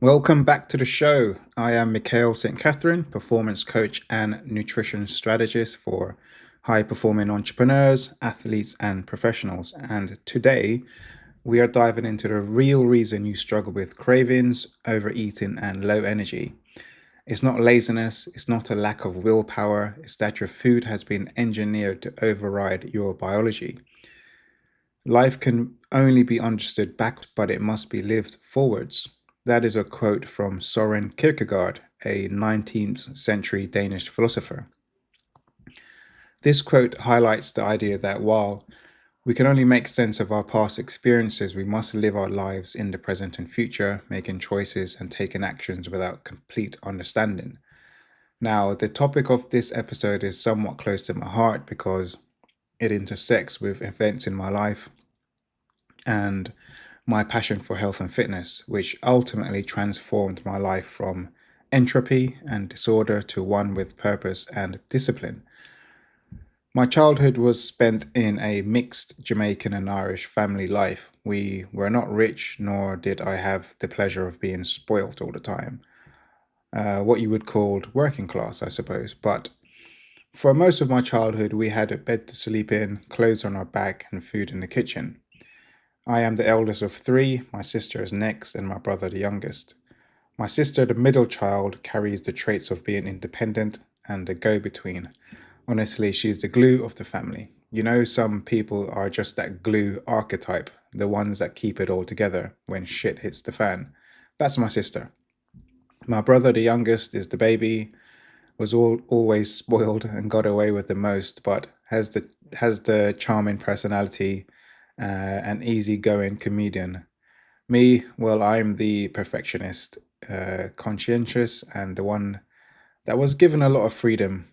Welcome back to the show. I am Mikhail St. Catherine, performance coach and nutrition strategist for high performing entrepreneurs, athletes, and professionals. And today we are diving into the real reason you struggle with cravings, overeating, and low energy. It's not laziness, it's not a lack of willpower, it's that your food has been engineered to override your biology. Life can only be understood backwards, but it must be lived forwards. That is a quote from Soren Kierkegaard, a 19th century Danish philosopher. This quote highlights the idea that while we can only make sense of our past experiences, we must live our lives in the present and future, making choices and taking actions without complete understanding. Now, the topic of this episode is somewhat close to my heart because it intersects with events in my life and my passion for health and fitness, which ultimately transformed my life from entropy and disorder to one with purpose and discipline. My childhood was spent in a mixed Jamaican and Irish family life. We were not rich, nor did I have the pleasure of being spoilt all the time. What you would call working class, I suppose. But for most of my childhood, we had a bed to sleep in, clothes on our back, and food in the kitchen. I am the eldest of three, my sister is next, and my brother the youngest. My sister, the middle child, carries the traits of being independent and a go between. Honestly, she's the glue of the family. You know, some people are just that glue archetype, the ones that keep it all together when shit hits the fan. That's my sister. My brother, the youngest, is the baby, was always spoiled and got away with the most, but has the charming personality, an easygoing comedian. Me, well, I'm the perfectionist, conscientious, and the one that was given a lot of freedom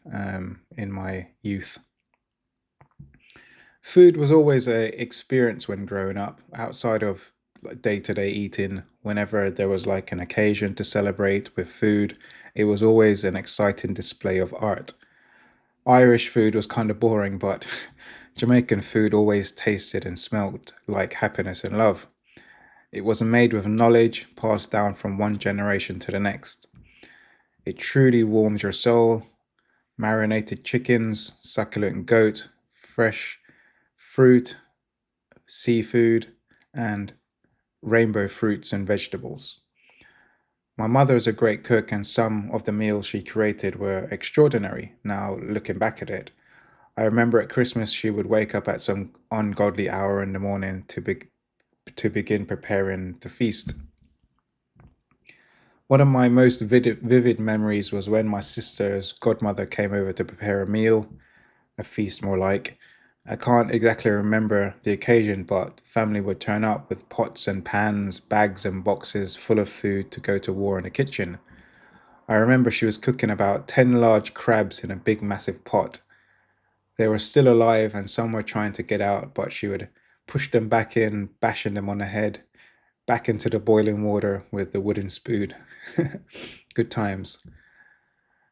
in my youth. Food was always a experience when growing up, outside of day-to-day eating. Whenever there was like an occasion to celebrate with food, it was always an exciting display of art. Irish food was kind of boring, but Jamaican food always tasted and smelled like happiness and love. It was made with knowledge passed down from one generation to the next. It truly warms your soul. Marinated chickens, succulent goat, fresh fruit, seafood, and rainbow fruits and vegetables. My mother is a great cook, and some of the meals she created were extraordinary. Now, looking back at it, I remember at Christmas she would wake up at some ungodly hour in the morning to begin preparing the feast. One of my most vivid memories was when my sister's godmother came over to prepare a meal, a feast more like. I can't exactly remember the occasion, but family would turn up with pots and pans, bags and boxes full of food to go to war in the kitchen. I remember she was cooking about 10 large crabs in a big massive pot. They were still alive and some were trying to get out, but she would push them back in, bashing them on the head, back into the boiling water with the wooden spoon. Good times.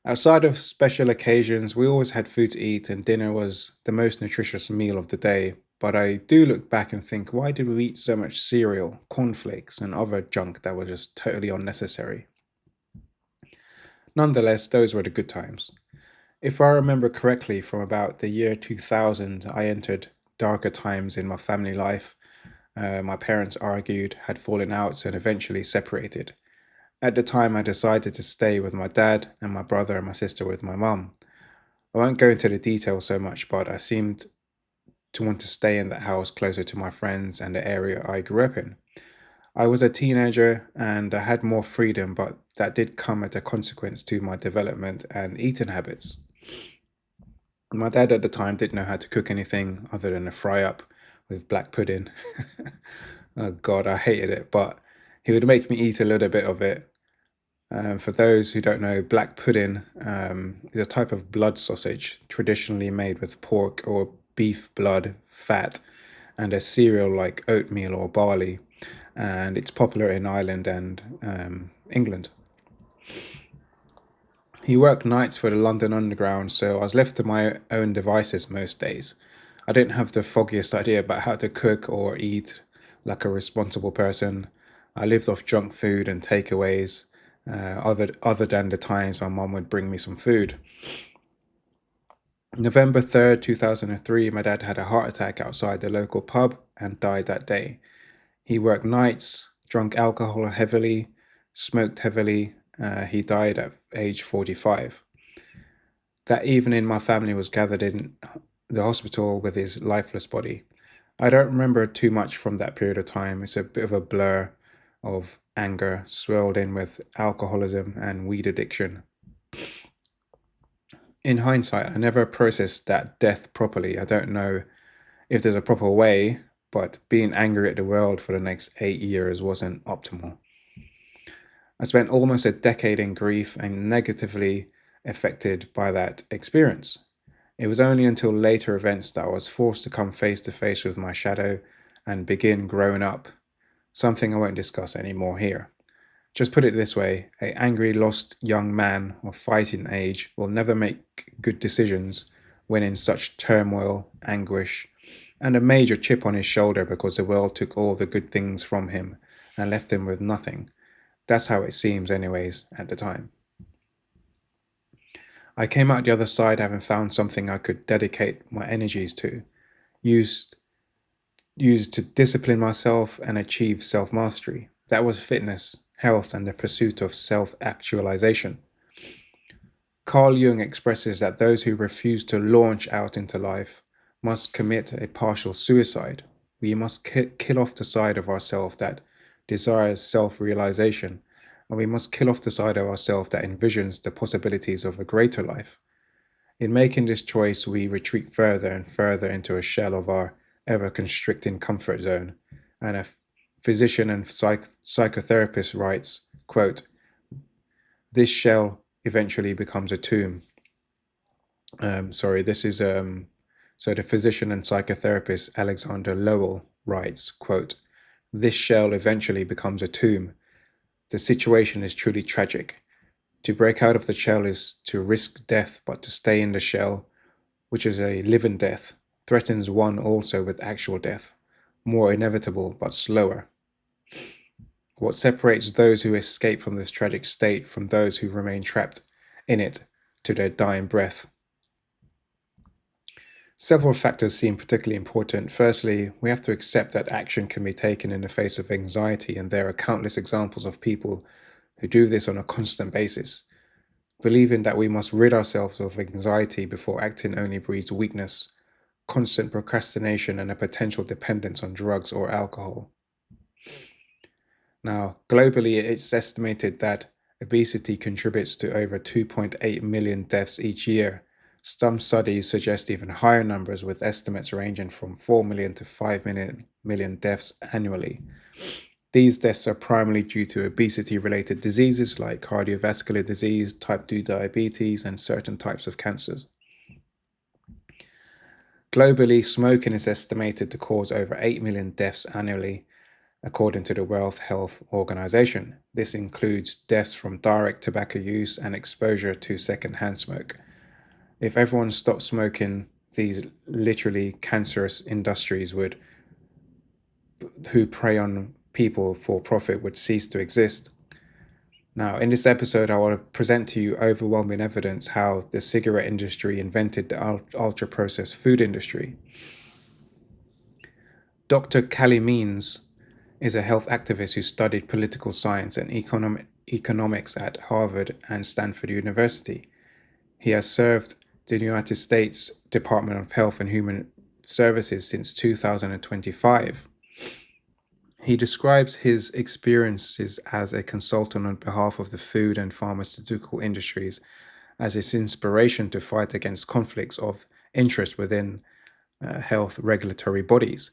Outside of special occasions, we always had food to eat, and dinner was the most nutritious meal of the day. But I do look back and think, why did we eat so much cereal, cornflakes, and other junk that was just totally unnecessary? Nonetheless, those were the good times. If I remember correctly, from about the year 2000, I entered darker times in my family life. My parents argued, had fallen out, and eventually separated. At the time, I decided to stay with my dad and my brother and my sister with my mum. I won't go into the details so much, but I seemed to want to stay in that house closer to my friends and the area I grew up in. I was a teenager and I had more freedom, but that did come at a consequence to my development and eating habits. My dad at the time didn't know how to cook anything other than a fry up with black pudding. Oh God, I hated it, but he would make me eat a little bit of it. For those who don't know, black pudding is a type of blood sausage traditionally made with pork or beef blood, fat, and a cereal like oatmeal or barley. And it's popular in Ireland and England. He worked nights for the London Underground, so I was left to my own devices most days. I didn't have the foggiest idea about how to cook or eat like a responsible person. I lived off junk food and takeaways, other than the times my mom would bring me some food. November 3rd, 2003, my dad had a heart attack outside the local pub and died that day. He worked nights, drank alcohol heavily, smoked heavily. He died at age 45. That evening, my family was gathered in the hospital with his lifeless body. I don't remember too much from that period of time. It's a bit of a blur of anger swirled in with alcoholism and weed addiction. In hindsight, I never processed that death properly. I don't know if there's a proper way, but being angry at the world for the next 8 years wasn't optimal. I spent almost a decade in grief and negatively affected by that experience. It was only until later events that I was forced to come face to face with my shadow and begin growing up, something I won't discuss anymore here. Just put it this way, an angry, lost young man of fighting age will never make good decisions when in such turmoil, anguish, and a major chip on his shoulder because the world took all the good things from him and left him with nothing. That's how it seems anyways at the time. I came out the other side having found something I could dedicate my energies to, used to discipline myself and achieve self-mastery. That was fitness, health, and the pursuit of self-actualization. Carl Jung expresses that those who refuse to launch out into life must commit a partial suicide. We must kill off the side of ourselves that desires self-realization, and we must kill off the side of ourselves that envisions the possibilities of a greater life. In making this choice, we retreat further and further into a shell of our ever-constricting comfort zone, and a physician and psychotherapist writes, quote, "This shell eventually becomes a tomb." So the physician and psychotherapist Alexander Lowell writes, quote, "This shell eventually becomes a tomb. The situation is truly tragic. To break out of the shell is to risk death, but to stay in the shell, which is a living death, threatens one also with actual death, more inevitable but slower. What separates those who escape from this tragic state from those who remain trapped in it to their dying breath?" Several factors seem particularly important. Firstly, we have to accept that action can be taken in the face of anxiety, and there are countless examples of people who do this on a constant basis. Believing that we must rid ourselves of anxiety before acting only breeds weakness, constant procrastination, and a potential dependence on drugs or alcohol. Now, globally, it's estimated that obesity contributes to over 2.8 million deaths each year. Some studies suggest even higher numbers, with estimates ranging from 4 million to 5 million deaths annually. These deaths are primarily due to obesity-related diseases like cardiovascular disease, type 2 diabetes, and certain types of cancers. Globally, smoking is estimated to cause over 8 million deaths annually, according to the World Health Organization. This includes deaths from direct tobacco use and exposure to secondhand smoke. If everyone stopped smoking, these literally cancerous industries who prey on people for profit would cease to exist. Now, in this episode, I want to present to you overwhelming evidence how the cigarette industry invented the ultra-processed food industry. Dr. Callie Means is a health activist who studied political science and economics at Harvard and Stanford University. He has served the United States Department of Health and Human Services since 2025. He describes his experiences as a consultant on behalf of the food and pharmaceutical industries as his inspiration to fight against conflicts of interest within health regulatory bodies.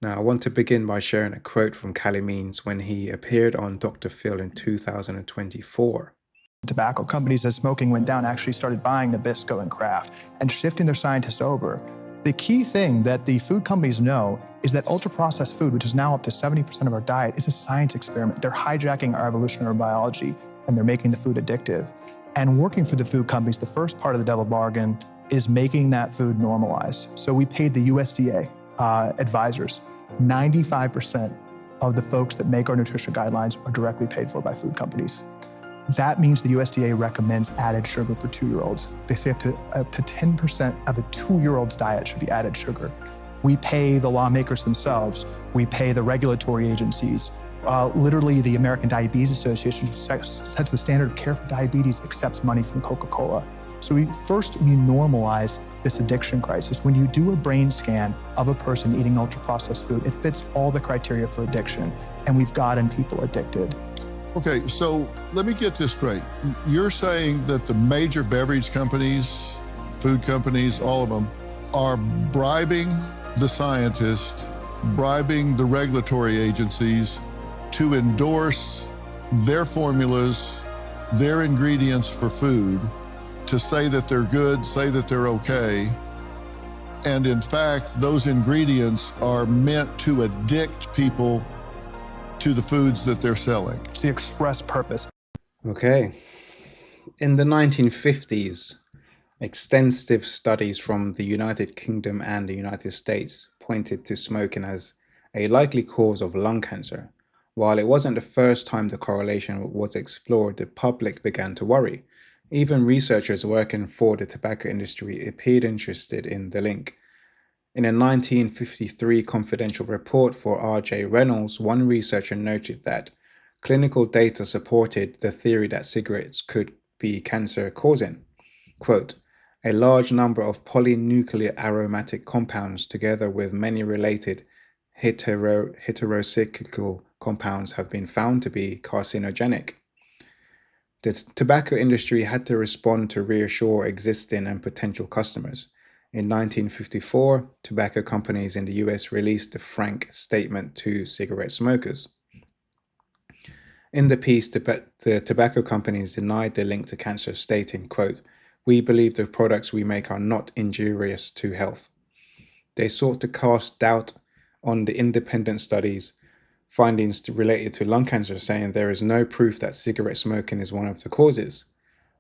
Now, I want to begin by sharing a quote from Callie Means when he appeared on Dr. Phil in 2024. Tobacco companies, as smoking went down, actually started buying Nabisco and Kraft and shifting their scientists over. The key thing that the food companies know is that ultra-processed food, which is now up to 70% of our diet, is a science experiment. They're hijacking our evolutionary biology and they're making the food addictive. And working for the food companies, the first part of the devil bargain is making that food normalized. So we paid the USDA advisors 95% of the folks that make our nutrition guidelines are directly paid for by food companies. That means the USDA recommends added sugar for 2-year-olds. They say up to 10% of a 2-year-old's diet should be added sugar. We pay the lawmakers themselves. We pay the regulatory agencies. Literally, the American Diabetes Association sets the standard of care for diabetes, accepts money from Coca-Cola. So we normalize this addiction crisis. When you do a brain scan of a person eating ultra-processed food, it fits all the criteria for addiction, and we've gotten people addicted. Okay, so let me get this straight. You're saying that the major beverage companies, food companies, all of them, are bribing the scientists, bribing the regulatory agencies to endorse their formulas, their ingredients for food, to say that they're good, say that they're okay. And in fact, those ingredients are meant to addict people to the foods that they're selling. It's the express purpose. Okay. In the 1950s, extensive studies from the United Kingdom and the United States pointed to smoking as a likely cause of lung cancer. While it wasn't the first time the correlation was explored, the public began to worry. Even researchers working for the tobacco industry appeared interested in the link. In a 1953 confidential report for R.J. Reynolds, one researcher noted that clinical data supported the theory that cigarettes could be cancer-causing. Quote, a large number of polynuclear aromatic compounds, together with many related heterocyclical compounds, have been found to be carcinogenic. The tobacco industry had to respond to reassure existing and potential customers. In 1954, tobacco companies in the US released a frank statement to cigarette smokers. In the piece, the tobacco companies denied the link to cancer, stating, quote, we believe the products we make are not injurious to health. They sought to cast doubt on the independent studies findings related to lung cancer, saying there is no proof that cigarette smoking is one of the causes.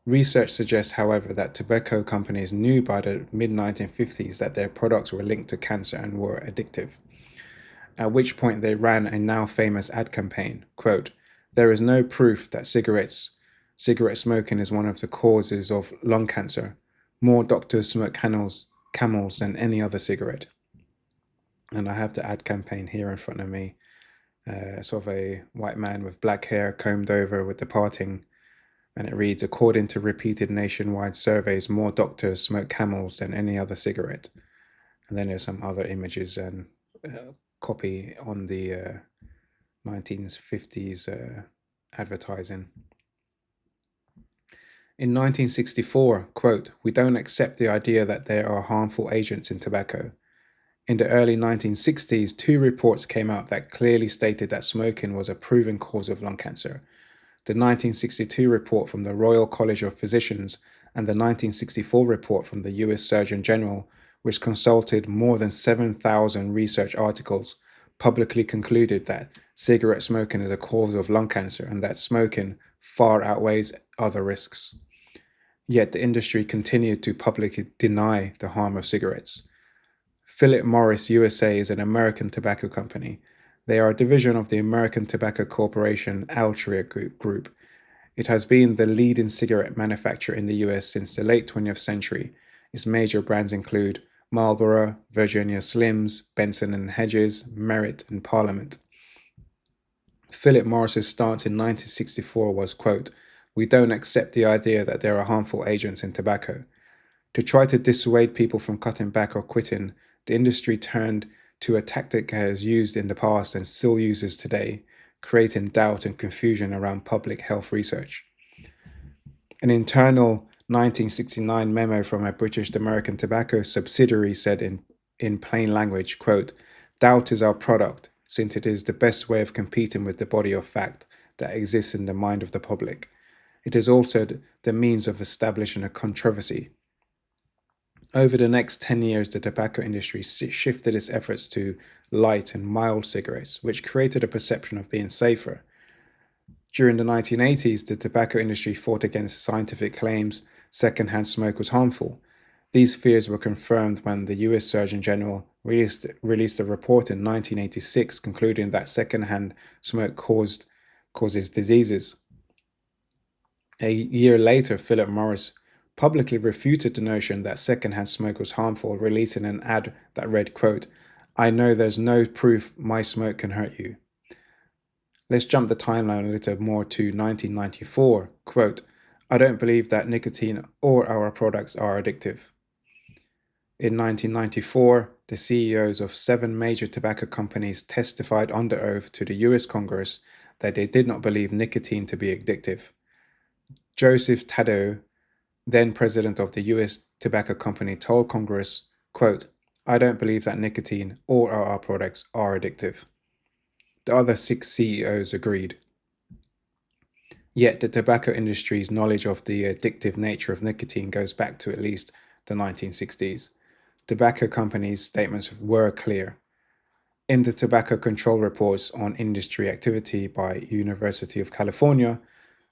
Research suggests, however, that tobacco companies knew by the mid-1950s that their products were linked to cancer and were addictive, at which point they ran a now famous ad campaign, quote, there is no proof that cigarette smoking is one of the causes of lung cancer. More doctors smoke camels than any other cigarette. And I have the ad campaign here in front of me, sort of a white man with black hair combed over with the parting. And it reads, according to repeated nationwide surveys, more doctors smoke camels than any other cigarette. And then there's some other images and copy on the 1950s advertising. In 1964, quote, we don't accept the idea that there are harmful agents in tobacco. In the early 1960s, 2 reports came out that clearly stated that smoking was a proven cause of lung cancer. The 1962 report from the Royal College of Physicians and the 1964 report from the US Surgeon General, which consulted more than 7,000 research articles, publicly concluded that cigarette smoking is a cause of lung cancer and that smoking far outweighs other risks. Yet the industry continued to publicly deny the harm of cigarettes. Philip Morris USA is an American tobacco company. They are a division of the American Tobacco Corporation Altria Group. It has been the leading cigarette manufacturer in the US since the late 20th century. Its major brands include Marlboro, Virginia Slims, Benson & Hedges, Merit, and Parliament. Philip Morris's stance in 1964 was, quote, we don't accept the idea that there are harmful agents in tobacco. To try to dissuade people from cutting back or quitting, the industry turned to a tactic it has used in the past and still uses today, creating doubt and confusion around public health research. An internal 1969 memo from a British American tobacco subsidiary said in plain language, quote, doubt is our product, since it is the best way of competing with the body of fact that exists in the mind of the public. It is also the means of establishing a controversy. Over the next 10 years, the tobacco industry shifted its efforts to light and mild cigarettes, which created a perception of being safer. During the 1980s, the tobacco industry fought against scientific claims secondhand smoke was harmful. These fears were confirmed when the US Surgeon General released a report in 1986 concluding that secondhand smoke causes diseases. A year later, Philip Morris publicly refuted the notion that secondhand smoke was harmful, releasing an ad that read, quote, "I know there's no proof my smoke can hurt you." Let's jump the timeline a little more to 1994. Quote, "I don't believe that nicotine or our products are addictive." In 1994, the CEOs of 7 major tobacco companies testified under oath to the US Congress that they did not believe nicotine to be addictive. Joseph Tadeo, then president of the US Tobacco Company, told Congress, quote, "I don't believe that nicotine or our products are addictive." The other 6 CEOs agreed. Yet the tobacco industry's knowledge of the addictive nature of nicotine goes back to at least the 1960s. Tobacco companies' statements were clear. In the Tobacco Control Reports on Industry Activity by University of California,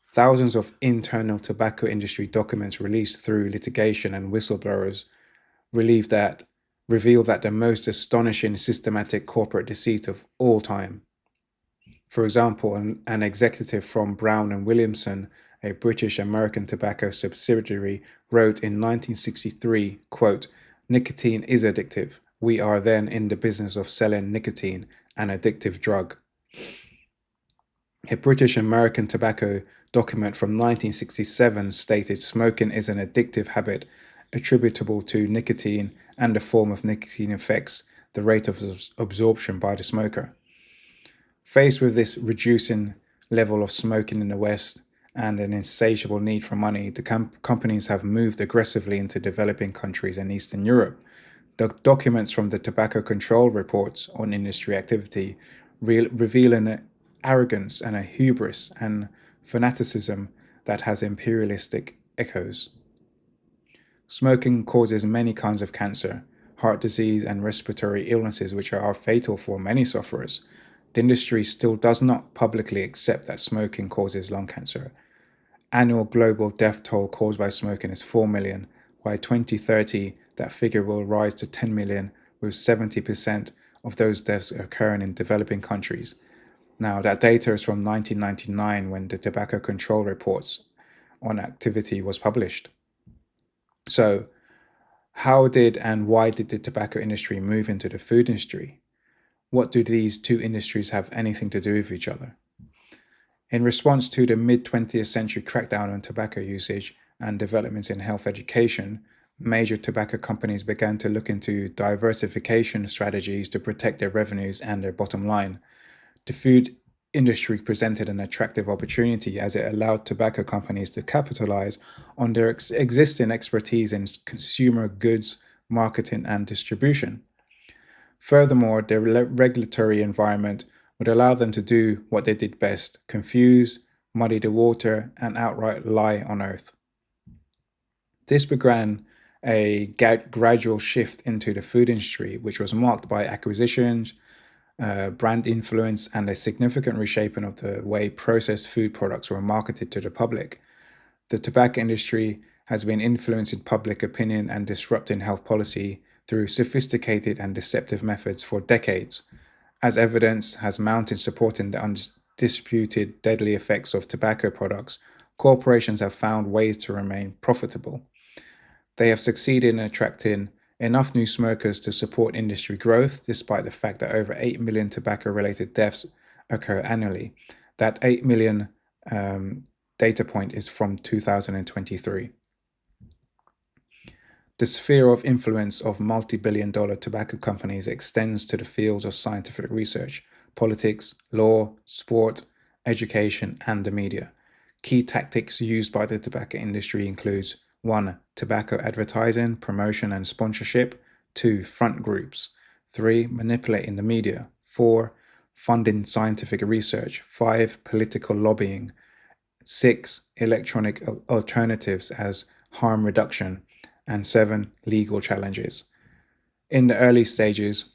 thousands of internal tobacco industry documents released through litigation and whistleblowers reveal that the most astonishing systematic corporate deceit of all time. For example, an executive from Brown and Williamson, a British American tobacco subsidiary, wrote in 1963, quote, "Nicotine is addictive. We are then in the business of selling nicotine, an addictive drug." A British American tobacco document from 1967 stated smoking is an addictive habit attributable to nicotine and the form of nicotine affects the rate of absorption by the smoker. Faced with this reducing level of smoking in the West and an insatiable need for money, the companies have moved aggressively into developing countries and Eastern Europe. The documents from the Tobacco Control Reports on Industry Activity reveal an arrogance and a hubris and fanaticism that has imperialistic echoes. Smoking causes many kinds of cancer, heart disease, and respiratory illnesses which are fatal for many sufferers. The industry still does not publicly accept that smoking causes lung cancer. Annual global death toll caused by smoking is 4 million. By 2030, that figure will rise to 10 million, with 70% of those deaths occurring in developing countries. Now, that data is from 1999 when the Tobacco Control Reports on Activity was published. So, how did and why did the tobacco industry move into the food industry? What do these two industries have anything to do with each other? In response to the mid-20th century crackdown on tobacco usage and developments in health education, major tobacco companies began to look into diversification strategies to protect their revenues and their bottom line. The food industry presented an attractive opportunity as it allowed tobacco companies to capitalize on their existing expertise in consumer goods, marketing, and distribution. Furthermore, the regulatory environment would allow them to do what they did best: confuse, muddy the water, and outright lie on oath. This began a gradual shift into the food industry, which was marked by acquisitions, brand influence, and a significant reshaping of the way processed food products were marketed to the public. The tobacco industry has been influencing public opinion and disrupting health policy through sophisticated and deceptive methods for decades. As evidence has mounted supporting the undisputed deadly effects of tobacco products, corporations have found ways to remain profitable. They have succeeded in attracting enough new smokers to support industry growth, despite the fact that over 8 million tobacco-related deaths occur annually. That 8 million data point is from 2023. The sphere of influence of multi-billion-dollar tobacco companies extends to the fields of scientific research, politics, law, sport, education, and the media. Key tactics used by the tobacco industry includes 1. Tobacco advertising, promotion, and sponsorship. 2. Front groups. 3. Manipulating the media. 4. Funding scientific research. 5. Political lobbying. 6. Electronic alternatives as harm reduction. And 7. Legal challenges. In the early stages,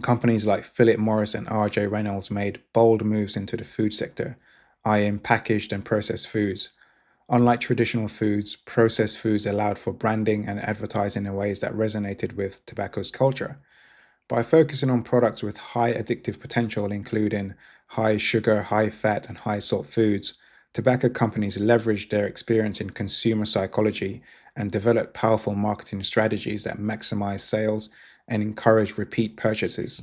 companies like Philip Morris and R.J. Reynolds made bold moves into the food sector, i.e. packaged and processed foods. Unlike traditional foods, processed foods allowed for branding and advertising in ways that resonated with tobacco's culture. By focusing on products with high addictive potential, including high sugar, high fat, and high salt foods, tobacco companies leveraged their experience in consumer psychology and developed powerful marketing strategies that maximize sales and encourage repeat purchases.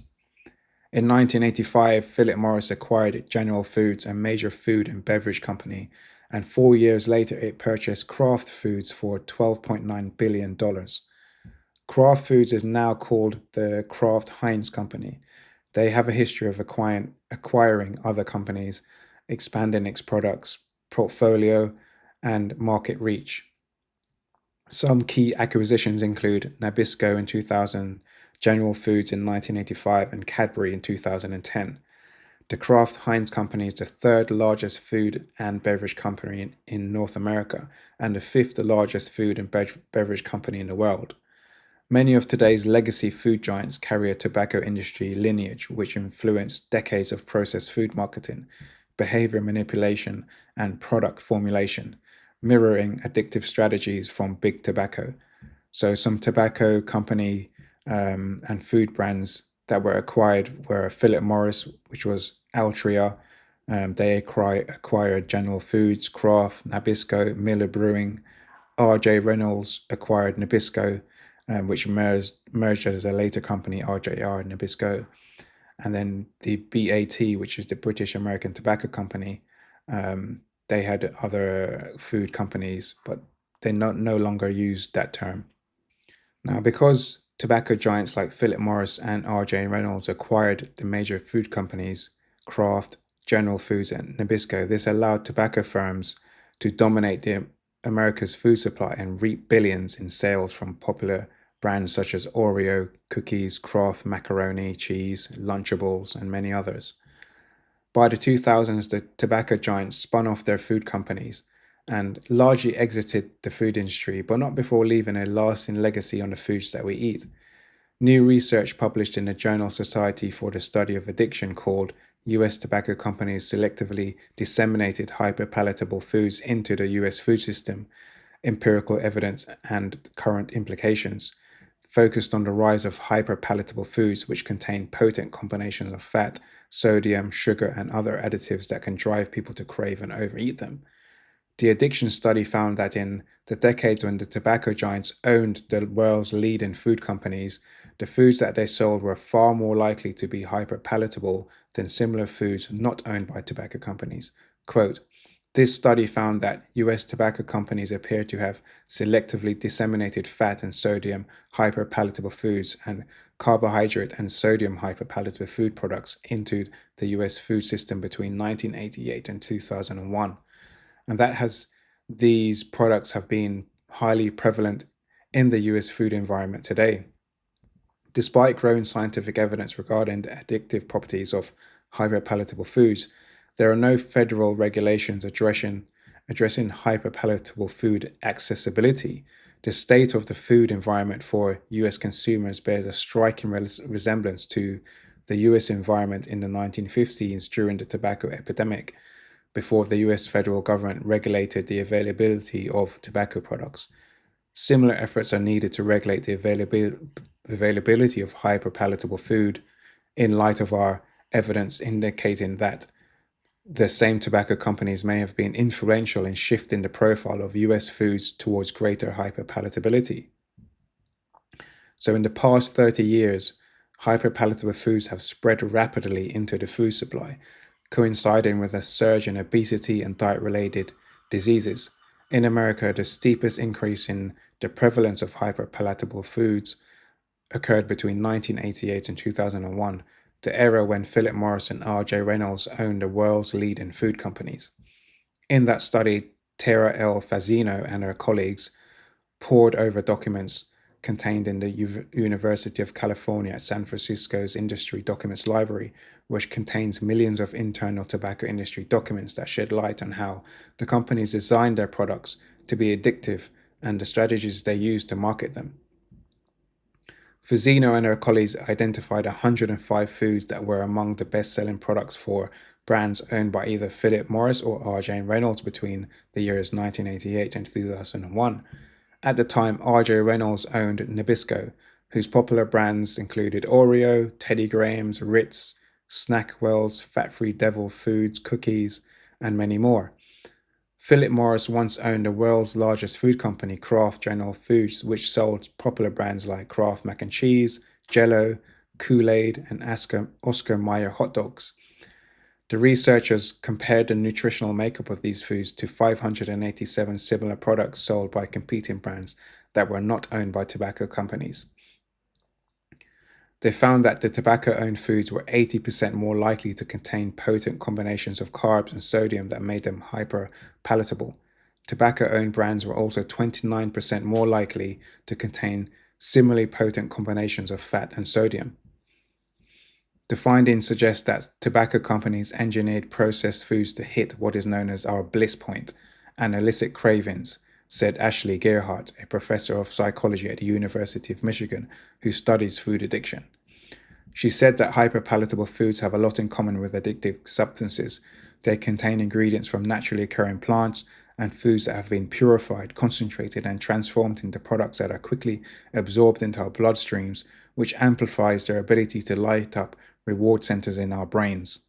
In 1985, Philip Morris acquired General Foods, a major food and beverage company, and 4 years later it purchased Kraft Foods for $12.9 billion. Kraft Foods is now called the Kraft Heinz Company. They have a history of acquiring other companies, expanding its products portfolio and market reach. Some key acquisitions include Nabisco in 2000, General Foods in 1985, and Cadbury in 2010. The Kraft Heinz Company is the third largest food and beverage company in North America and the fifth largest food and beverage company in the world. Many of today's legacy food giants carry a tobacco industry lineage which influenced decades of processed food marketing, behavior manipulation, and product formulation, mirroring addictive strategies from big tobacco. So, some tobacco company and food brands that were acquired were Philip Morris, which was Altria. They acquired General Foods, Kraft, Nabisco, Miller Brewing. R.J. Reynolds acquired Nabisco, which merged as a later company, RJR Nabisco. And then the BAT, which is the British American Tobacco Company, they had other food companies, but they no longer used that term. Now, because tobacco giants like Philip Morris and R.J. Reynolds acquired the major food companies, Kraft, General Foods, and Nabisco, this allowed tobacco firms to dominate America's food supply and reap billions in sales from popular brands such as Oreo, cookies, Kraft, macaroni, cheese, Lunchables, and many others. By the 2000s, the tobacco giants spun off their food companies and largely exited the food industry, but not before leaving a lasting legacy on the foods that we eat. New research published in the journal Society for the Study of Addiction called U.S. Tobacco Companies Selectively Disseminated Hyperpalatable Foods into the U.S. Food System, Empirical Evidence and Current Implications, focused on the rise of hyperpalatable foods which contain potent combinations of fat, sodium, sugar, and other additives that can drive people to crave and overeat them. The addiction study found that in the decades when the tobacco giants owned the world's leading food companies, the foods that they sold were far more likely to be hyperpalatable than similar foods not owned by tobacco companies. Quote, this study found that US tobacco companies appear to have selectively disseminated fat and sodium hyperpalatable foods and carbohydrate and sodium hyperpalatable food products into the US food system between 1988 and 2001. And these products have been highly prevalent in the US food environment today. Despite growing scientific evidence regarding the addictive properties of hyperpalatable foods, there are no federal regulations addressing hyperpalatable food accessibility. The state of the food environment for US consumers bears a striking resemblance to the US environment in the 1950s during the tobacco epidemic, before the US federal government regulated the availability of tobacco products. Similar efforts are needed to regulate the availability of hyperpalatable food in light of our evidence indicating that the same tobacco companies may have been influential in shifting the profile of US foods towards greater hyperpalatability. So in the past 30 years, hyperpalatable foods have spread rapidly into the food supply, coinciding with a surge in obesity and diet-related diseases. In America, the steepest increase in the prevalence of hyperpalatable foods occurred between 1988 and 2001, the era when Philip Morris and R.J. Reynolds owned the world's leading food companies. In that study, Tara L. Fazino and her colleagues pored over documents contained in the University of California at San Francisco's Industry Documents Library, which contains millions of internal tobacco industry documents that shed light on how the companies designed their products to be addictive and the strategies they used to market them. Fusino and her colleagues identified 105 foods that were among the best-selling products for brands owned by either Philip Morris or R.J. Reynolds between the years 1988 and 2001. At the time, R.J. Reynolds owned Nabisco, whose popular brands included Oreo, Teddy Grahams, Ritz, Snackwells, Fat-Free Devil Foods, Cookies, and many more. Philip Morris once owned the world's largest food company, Kraft General Foods, which sold popular brands like Kraft Mac and Cheese, Jell-O, Kool-Aid, and Oscar Mayer hot dogs. The researchers compared the nutritional makeup of these foods to 587 similar products sold by competing brands that were not owned by tobacco companies. They found that the tobacco-owned foods were 80% more likely to contain potent combinations of carbs and sodium that made them hyper-palatable. Tobacco-owned brands were also 29% more likely to contain similarly potent combinations of fat and sodium. The findings suggest that tobacco companies engineered processed foods to hit what is known as our bliss point and elicit cravings, said Ashley Gerhardt, a professor of psychology at the University of Michigan who studies food addiction. She said that hyperpalatable foods have a lot in common with addictive substances. They contain ingredients from naturally occurring plants and foods that have been purified, concentrated, and transformed into products that are quickly absorbed into our bloodstreams, which amplifies their ability to light up reward centers in our brains.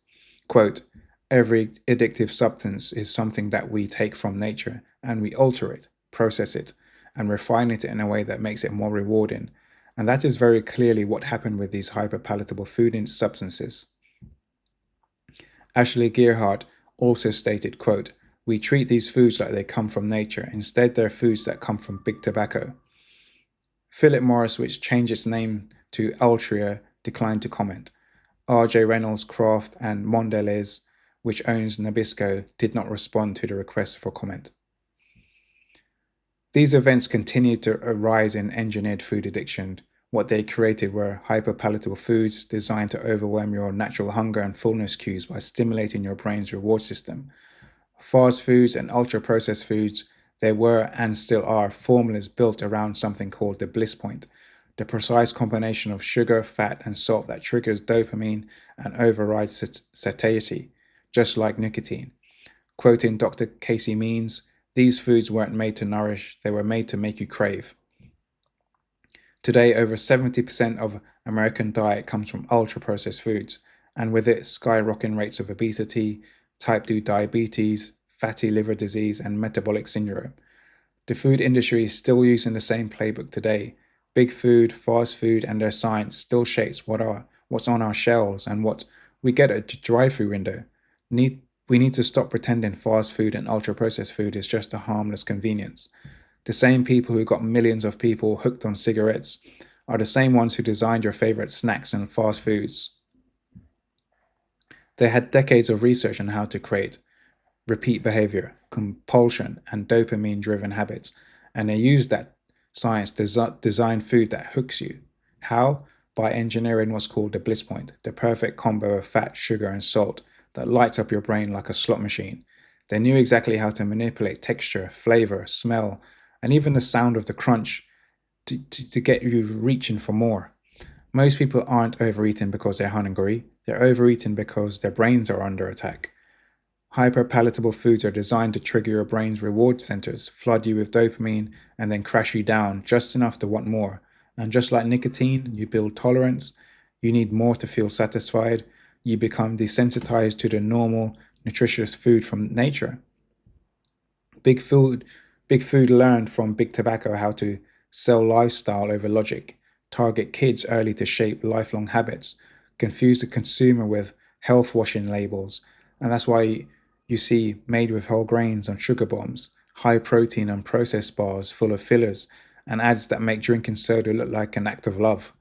Quote, every addictive substance is something that we take from nature and we alter it, process it, and refine it in a way that makes it more rewarding. And that is very clearly what happened with these hyperpalatable food substances. Ashley Gerhardt also stated, quote, we treat these foods like they come from nature. Instead, they're foods that come from big tobacco. Philip Morris, which changed its name to Altria, declined to comment. R.J. Reynolds, Kraft, and Mondelez, which owns Nabisco, did not respond to the request for comment. These events continued to arise in engineered food addiction. What they created were hyperpalatable foods designed to overwhelm your natural hunger and fullness cues by stimulating your brain's reward system. Fast foods and ultra-processed foods, they were and still are formulas built around something called the bliss point, the precise combination of sugar, fat, and salt that triggers dopamine and overrides satiety, just like nicotine. Quoting Dr. Casey Means, these foods weren't made to nourish, they were made to make you crave. Today, over 70% of American diet comes from ultra-processed foods, and with it, skyrocketing rates of obesity, type 2 diabetes, fatty liver disease, and metabolic syndrome. The food industry is still using the same playbook today. Big food, fast food, and their science still shapes what's on our shelves and what we get at the drive-through window. We need to stop pretending fast food and ultra-processed food is just a harmless convenience. The same people who got millions of people hooked on cigarettes are the same ones who designed your favorite snacks and fast foods. They had decades of research on how to create repeat behavior, compulsion, and dopamine-driven habits, and they used that science to design food that hooks you. How? By engineering what's called the bliss point, the perfect combo of fat, sugar, and salt that lights up your brain like a slot machine. They knew exactly how to manipulate texture, flavor, smell, and even the sound of the crunch to get you reaching for more. Most people aren't overeating because they're hungry. They're overeating because their brains are under attack. Hyperpalatable foods are designed to trigger your brain's reward centers, flood you with dopamine, and then crash you down just enough to want more. And just like nicotine, you build tolerance. You need more to feel satisfied. You become desensitized to the normal, nutritious food from nature. Big food learned from big tobacco how to sell lifestyle over logic, target kids early to shape lifelong habits, confuse the consumer with health washing labels, and that's why you see made with whole grains on sugar bombs, high protein on processed bars full of fillers, and ads that make drinking soda look like an act of love.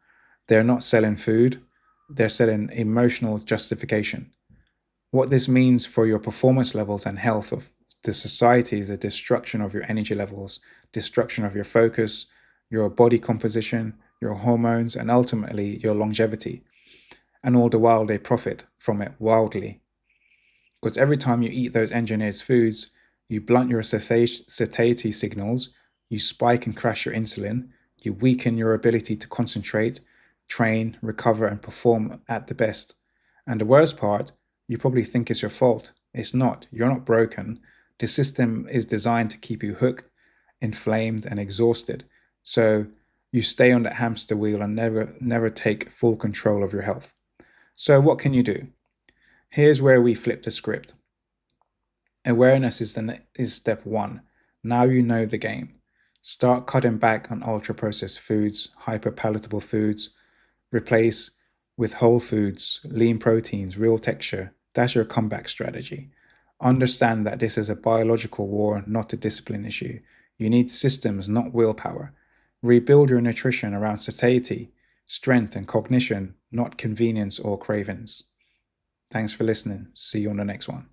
They're not selling food, they're selling emotional justification. What this means for your performance levels and health of the society is a destruction of your energy levels, destruction of your focus, your body composition, your hormones, and ultimately your longevity. And all the while they profit from it wildly. Because every time you eat those engineered foods, you blunt your satiety signals, you spike and crash your insulin, You weaken your ability to concentrate, train, recover, and perform at the best. And the worst part, you probably think it's your fault. It's not. You're not broken. The system is designed to keep you hooked, inflamed, and exhausted. So you stay on that hamster wheel and never take full control of your health. So what can you do? Here's where we flip the script. Awareness is step one. Now you know the game. Start cutting back on ultra processed foods, hyper palatable foods. Replace with whole foods, lean proteins, real texture. That's your comeback strategy. Understand that this is a biological war, not a discipline issue. You need systems, not willpower. Rebuild your nutrition around satiety, strength, and cognition, not convenience or cravings. Thanks for listening. See you on the next one.